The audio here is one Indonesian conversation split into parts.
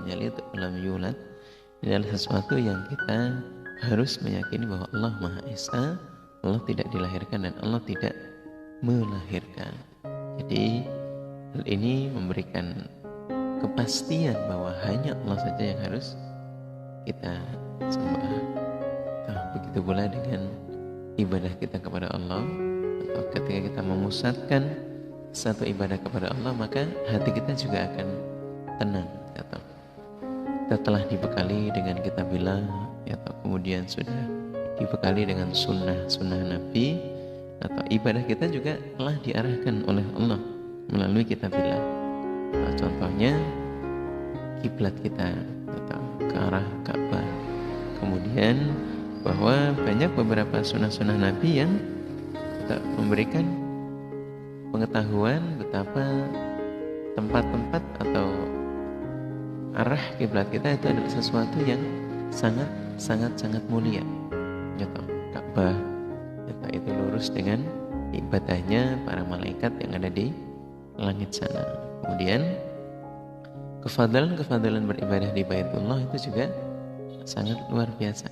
yalid wa lam yulad. Ini adalah sesuatu yang kita harus meyakini bahwa Allah Maha Esa, Allah tidak dilahirkan dan Allah tidak melahirkan. Jadi hal ini memberikan kepastian bahwa hanya Allah saja yang harus kita sembah. Nah, begitu pula dengan ibadah kita kepada Allah, atau ketika kita memusatkan satu ibadah kepada Allah, maka hati kita juga akan tenang. Atau kita telah dibekali dengan kitabillah, atau kemudian sudah dibekali dengan sunnah Nabi, atau ibadah kita juga telah diarahkan oleh Allah melalui kitabillah. Nah, contohnya kiblat kita atau ke arah Ka'bah. Kemudian bahwa banyak beberapa sunnah Nabi yang memberikan pengetahuan betapa tempat-tempat atau arah kiblat kita itu adalah sesuatu yang sangat mulia. Contoh Ka'bah, itu lurus dengan ibadahnya para malaikat yang ada di langit sana. Kemudian kefadalan beribadah di Baitullah itu juga sangat luar biasa,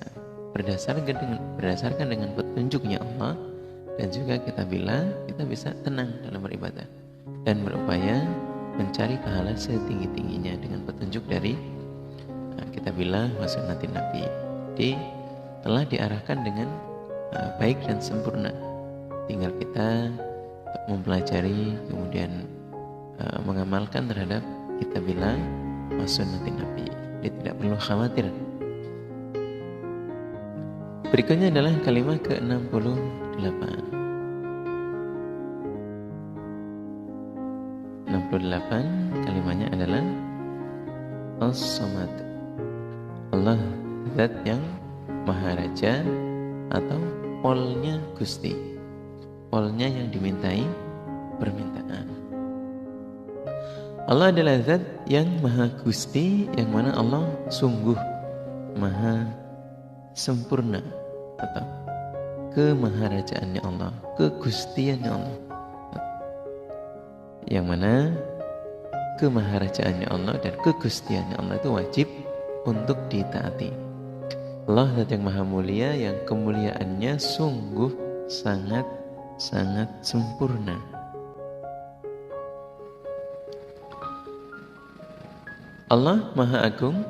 berdasarkan dengan petunjuknya Allah, dan juga kita bisa tenang dalam beribadah dan berupaya mencari pahala setinggi-tingginya dengan petunjuk dari kitabillah wa sunnatin Nabi. Jadi telah diarahkan dengan baik dan sempurna. Tinggal kita mempelajari, kemudian mengamalkan terhadap kitabillah wa sunnatin Nabi. Jadi tidak perlu khawatir. Berikutnya adalah kalimat ke-68. 68 kalimatnya adalah As-Samad. Allah zat yang Maha Raja atau polnya Gusti, polnya yang dimintai permintaan. Allah adalah zat yang Maha Gusti, yang mana Allah sungguh Maha sempurna, atau kemaharajaannya Allah, kegustiannya Allah, yang mana kemaharajaannya Allah dan kegustiannya Allah itu wajib untuk ditaati. Allah zat yang maha mulia, yang kemuliaannya sungguh sangat sempurna. Allah maha agung,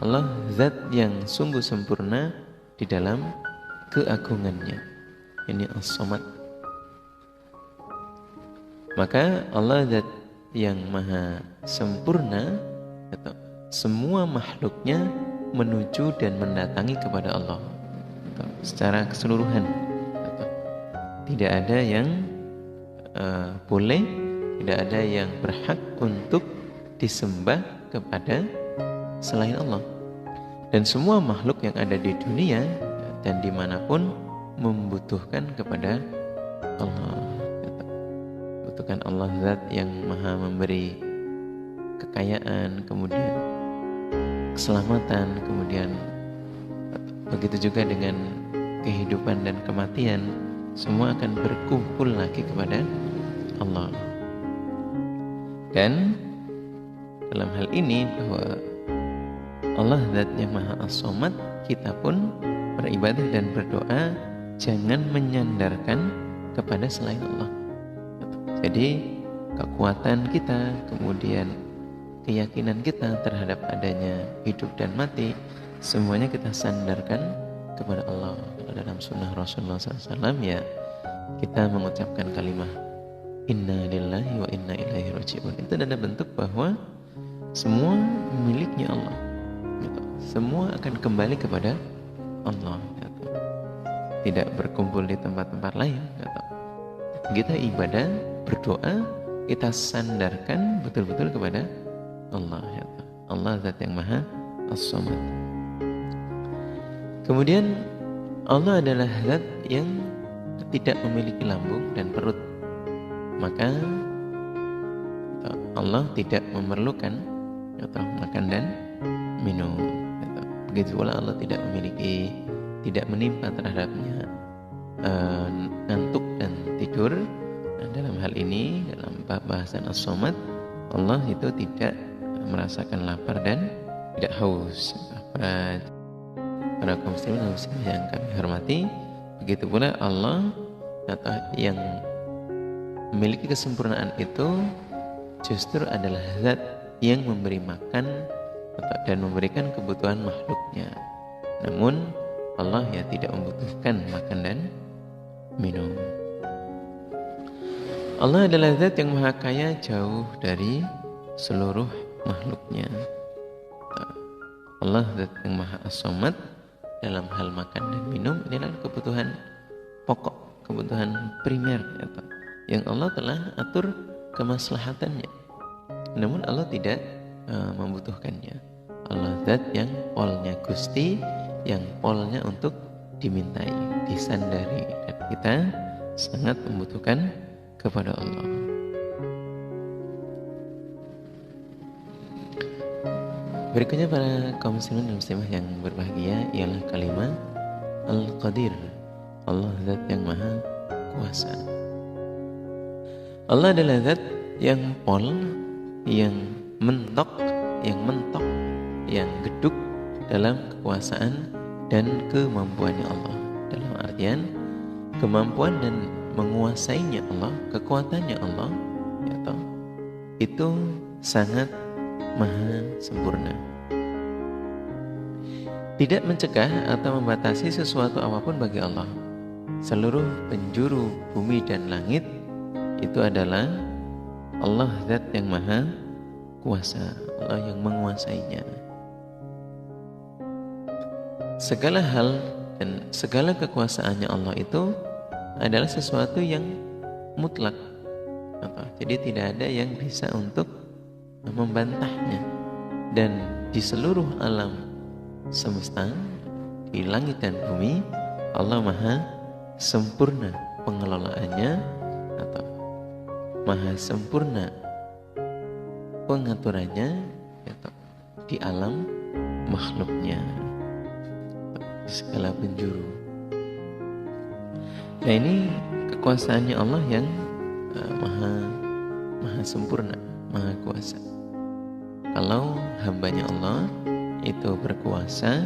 Allah zat yang sungguh sempurna di dalam keagungannya. Ini As-Samad. Maka Allah zat yang maha sempurna, atau semua makhluknya menuju dan mendatangi kepada Allah, atau secara keseluruhan, atau tidak ada yang boleh, tidak ada yang berhak untuk disembah kepada selain Allah. Dan semua makhluk yang ada di dunia dan dimanapun membutuhkan kepada Allah. Membutuhkan Allah zat yang maha memberi kekayaan, kemudian keselamatan, kemudian begitu juga dengan kehidupan dan kematian, semua akan berkumpul lagi kepada Allah. Dan dalam hal ini bahwa Allah zat yang maha as-samad, kita pun beribadah dan berdoa jangan menyandarkan kepada selain Allah. Jadi kekuatan kita, kemudian keyakinan kita terhadap adanya hidup dan mati, semuanya kita sandarkan kepada Allah. Kalau dalam sunnah Rasulullah SAW, ya kita mengucapkan kalimat Inna lillahi wa inna ilaihi raji'un. Itu adalah bentuk bahwa semua miliknya Allah, semua akan kembali kepada Allah, tidak berkumpul di tempat-tempat lain. Kita ibadah, berdoa, kita sandarkan betul-betul kepada Allah. Allah zat yang maha as-samad. Kemudian Allah adalah zat yang tidak memiliki lambung dan perut, maka Allah tidak memerlukan atau makan dan minum. Begitu pula Allah tidak menimpa terhadapnya ngantuk dan tidur. Nah, dalam hal ini, dalam bahasan as-samad, Allah itu tidak merasakan lapar dan tidak haus. Para kaum muslimin dan muslimah yang kami hormati, begitu pula Allah atau yang memiliki kesempurnaan itu justru adalah zat yang memberi makan dan memberikan kebutuhan makhluknya. Namun Allah ya tidak membutuhkan makan dan minum. Allah adalah zat yang maha kaya jauh dari seluruh makhluknya. Allah zat yang maha as-samad. Dalam hal makan dan minum, ini adalah kebutuhan pokok, kebutuhan primer yang Allah telah atur kemaslahatannya. Namun Allah tidak membutuhkannya. Allah zat yang polnya Gusti, yang polnya untuk dimintai, disandari, dan kita sangat membutuhkan kepada Allah. Berikutnya para kaum muslimin dan muslimah yang berbahagia ialah kalimat Al-Qadir, Allah zat yang maha kuasa. Allah adalah zat yang pol, yang mentok, yang geduk dalam kekuasaan dan kemampuannya Allah. Dalam artian kemampuan dan menguasainya Allah, kekuatannya Allah, itu sangat maha sempurna. Tidak mencegah atau membatasi sesuatu apapun bagi Allah. Seluruh penjuru bumi dan langit itu adalah Allah zat yang maha kuasa, Allah yang menguasainya. Segala hal dan segala kekuasaannya Allah itu adalah sesuatu yang mutlak. Jadi tidak ada yang bisa untuk membantahnya. Dan di seluruh alam semesta, di langit dan bumi, Allah maha sempurna pengelolaannya, atau maha sempurna pengaturannya di alam makhluknya, di segala penjuru. Nah, ini kekuasaannya Allah yang maha sempurna, maha kuasa. Kalau hambanya Allah itu berkuasa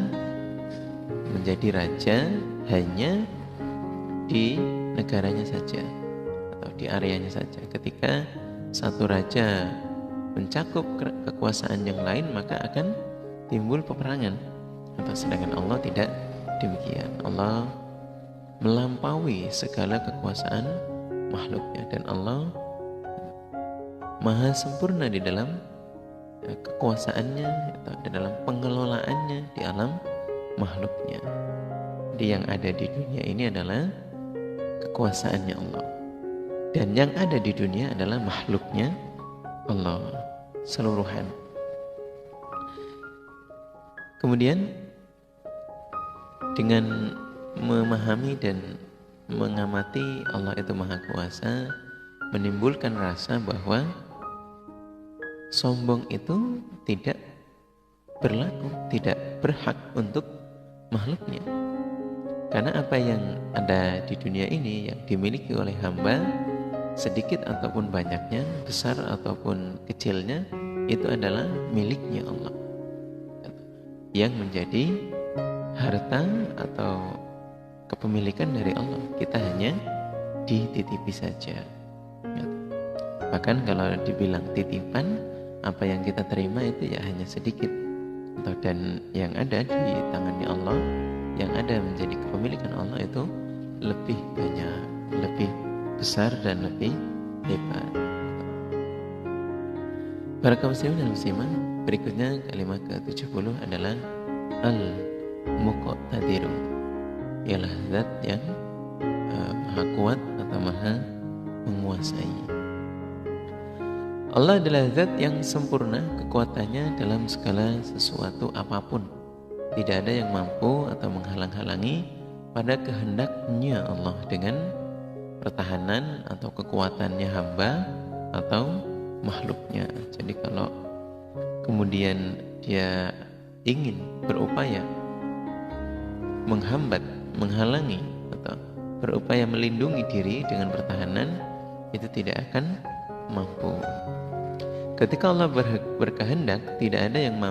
menjadi raja hanya di negaranya saja atau di areanya saja. Ketika satu raja mencakup kekuasaan yang lain, maka akan timbul peperangan. Sedangkan Allah tidak demikian. Allah melampaui segala kekuasaan makhluknya, dan Allah maha sempurna di dalam kekuasaannya atau di dalam pengelolaannya di alam makhluknya. Jadi yang ada di dunia ini adalah kekuasaannya Allah, dan yang ada di dunia adalah makhluknya Allah seluruhan. Kemudian dengan memahami dan mengamati Allah itu maha kuasa, menimbulkan rasa bahwa sombong itu tidak berlaku, tidak berhak untuk makhluknya. Karena apa yang ada di dunia ini yang dimiliki oleh hamba, sedikit ataupun banyaknya, besar ataupun kecilnya, itu adalah miliknya Allah, yang menjadi harta atau kepemilikan dari Allah. Kita hanya dititipi saja. Bahkan kalau dibilang titipan, apa yang kita terima itu ya hanya sedikit, dan yang ada di tangannya Allah, yang ada menjadi kepemilikan Allah itu lebih banyak, lebih besar dan lebih hebat. Para kaum muslimin dan muslimah, berikutnya kalimat ke-70 adalah Al-Muqtadiru, ialah zat yang maha kuat atau maha menguasai. Allah adalah zat yang sempurna kekuatannya dalam segala sesuatu apapun. Tidak ada yang mampu atau menghalang-halangi pada kehendaknya Allah dengan pertahanan atau kekuatannya hamba atau makhluknya. Jadi kalau kemudian dia ingin berupaya menghambat, menghalangi, atau berupaya melindungi diri dengan pertahanan, itu tidak akan mampu. Ketika Allah berkehendak, tidak ada yang mampu